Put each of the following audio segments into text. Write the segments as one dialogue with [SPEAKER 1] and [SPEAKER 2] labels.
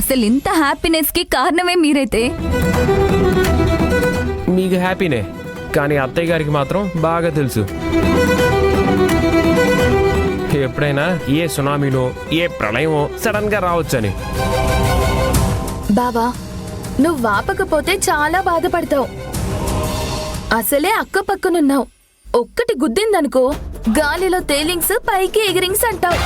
[SPEAKER 1] అసలు ఇంత హ్యాపీనెస్ కి కారణమే మీరైతే.
[SPEAKER 2] మీకు హ్యాపీనే, కానీ అత్తయ్య గారికి మాత్రం బాగా తెలుసు ఎప్పుడైనా ఏ సునామీనో ఏ ప్రళయమో సడన్ గా రావచ్చని.
[SPEAKER 3] బావా, నువ్వు వాపకపోతే చాలా బాధపడతావు. అసలే అక్క పక్కనున్నావు, ఒక్కటి గుద్దిందనుకో గాలిలో తేలింగ్స్ పైకి ఎగిరింగ్స్ అంటావు.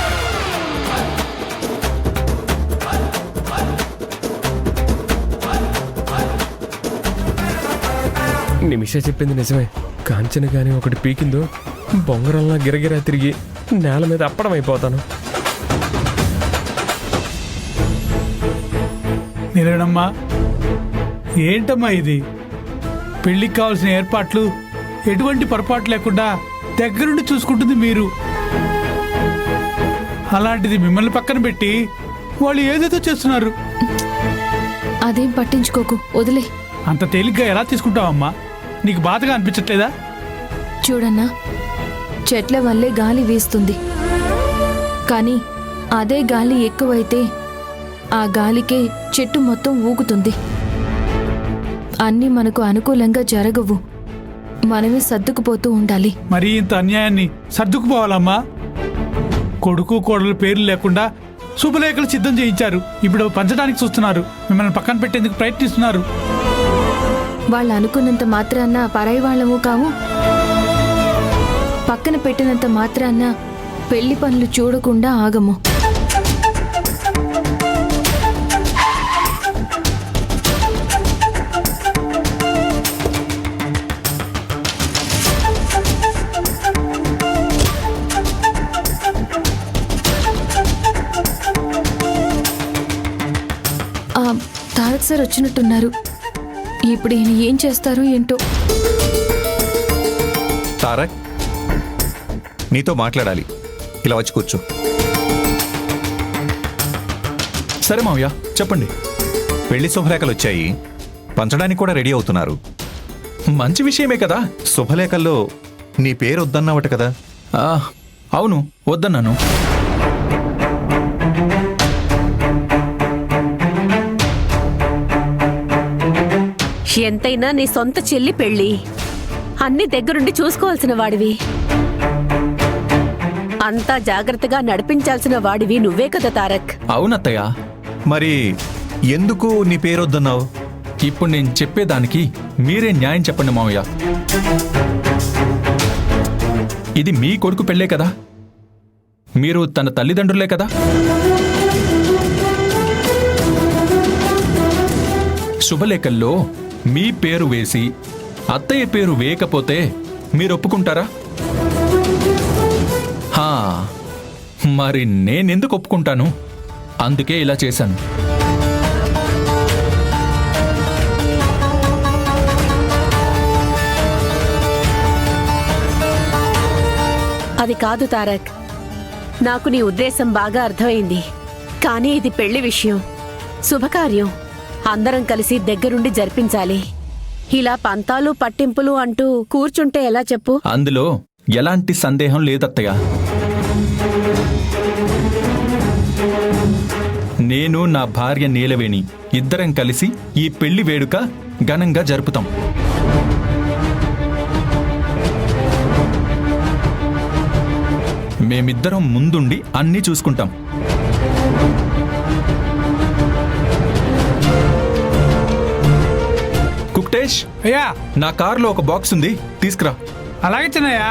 [SPEAKER 2] నిమిష చెప్పింది నిజమే. కాంచన గాని ఒకటి పీకిందో బొంగరంలా గిరగిరా తిరిగి నేల మీద అప్పడం అయిపోతాను.
[SPEAKER 4] నిలనమ్మా, ఏంటమ్మా ఇది? పెళ్లికి కావాల్సిన ఏర్పాట్లు ఎటువంటి పొరపాటు లేకుండా దగ్గరుండి చూసుకుంటుంది మీరు. అలాంటిది మిమ్మల్ని పక్కన పెట్టి వాళ్ళు ఏదేదో చేస్తున్నారు.
[SPEAKER 3] అదేం పట్టించుకోకు, వదిలే.
[SPEAKER 4] అంత తేలిగ్గా ఎలా తీసుకుంటావమ్మా? నీకు బాధగా అనిపించట్లేదా?
[SPEAKER 3] చూడన్నా, చెట్ల వల్లే గాలి వీస్తుంది, కానీ అదే గాలి ఎక్కువైతే ఆ గాలికే చెట్టు మొత్తం ఊగుతుంది. అన్నీ మనకు అనుకూలంగా జరగవు, మనమే సర్దుకుపోతూ ఉండాలి.
[SPEAKER 4] మరి ఇంత అన్యాయాన్ని సర్దుకుపోవాలమ్మా. కొడుకు కోడలు పేర్లు లేకుండా శుభలేఖలు సిద్ధం చేయించారు. ఇప్పుడు పంచడానికి చూస్తున్నారు, మిమ్మల్ని పక్కన పెట్టేందుకు ప్రయత్నిస్తున్నారు.
[SPEAKER 3] వాళ్ళు అనుకున్నంత మాత్రాన్న పరాయి వాళ్ళము కావు, పక్కన పెట్టినంత మాత్రాన్న పెళ్లి పనులు చూడకుండా ఆగము. తారక్ సార్ వచ్చినట్టున్నారు. ఇప్పుడు ఈయన ఏం చేస్తారో ఏంటో.
[SPEAKER 5] తారక్, నీతో మాట్లాడాలి, ఇలా వచ్చి కూర్చో.
[SPEAKER 6] సరే మావయ్య, చెప్పండి.
[SPEAKER 5] పెళ్లి శుభలేఖలు వచ్చాయి, పంచడానికి కూడా రెడీ అవుతున్నారు.
[SPEAKER 6] మంచి విషయమే కదా.
[SPEAKER 5] శుభలేఖల్లో నీ పేరు వద్దన్నావట కదా?
[SPEAKER 6] అవును, వద్దన్నాను.
[SPEAKER 7] ఎంతైనా నీ సొంత చెల్లి పెళ్లి, అన్ని దగ్గరుండి చూసుకోవాల్సిన వాడివి, అంతా జాగ్రత్తగా నడిపించాల్సిన వాడివి నువ్వే కదా తారక్.
[SPEAKER 6] అవునత్తయ్య.
[SPEAKER 5] మరి ఎందుకు నీ పేరు వద్దన్నావు?
[SPEAKER 6] ఇప్పుడు నేను చెప్పేదానికి మీరే న్యాయం చెప్పండి మావయ్య. ఇది మీ కొడుకు పెళ్ళే కదా, మీరు తన తల్లిదండ్రులే కదా. శుభలేఖల్లో మీ పేరు వేసి అత్తయ్య పేరు వేయకపోతే మీరు ఒప్పుకుంటారా? మరి నేనెందుకు ఒప్పుకుంటాను? అందుకే ఇలా చేశాను.
[SPEAKER 7] అది కాదు తారక్, నాకు నీ ఉద్దేశం బాగా అర్థమైంది. కానీ ఇది పెళ్లి విషయం, శుభకార్యం, అందరం కలిసి దగ్గరుండి జరిపించాలి. ఇలా పంతాలు పట్టింపులు అంటూ కూర్చుంటే ఎలా చెప్పు?
[SPEAKER 6] అందులో ఎలాంటి సందేహం లేదత్తయ్య. నేను నా భార్య నీలవేణి ఇద్దరం కలిసి ఈ పెళ్లి వేడుక ఘనంగా జరుపుతాం. మేమిద్దరం ముందుండి అన్నీ చూసుకుంటాం. కుక్టేష్,
[SPEAKER 4] అయ్యా,
[SPEAKER 6] నా కారులో ఒక బాక్స్ ఉంది, తీసుకురా.
[SPEAKER 4] అలాగే చిన్నయ్యా.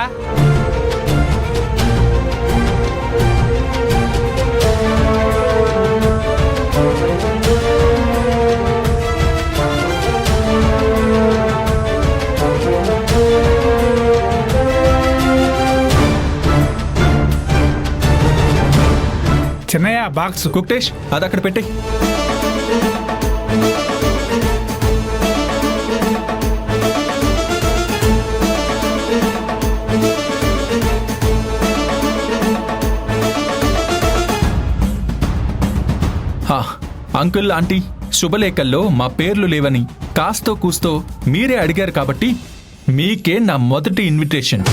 [SPEAKER 4] చిన్నయ్య బాక్స్.
[SPEAKER 6] కుక్టేష్, అది అక్కడ పెట్టే. అంకుల్, ఆంటీ, శుభలేఖల్లో మా పేర్లు లేవని కాస్తో కూస్తో మీరే అడిగారు కాబట్టి మీకే నా మొదటి ఇన్విటేషన్.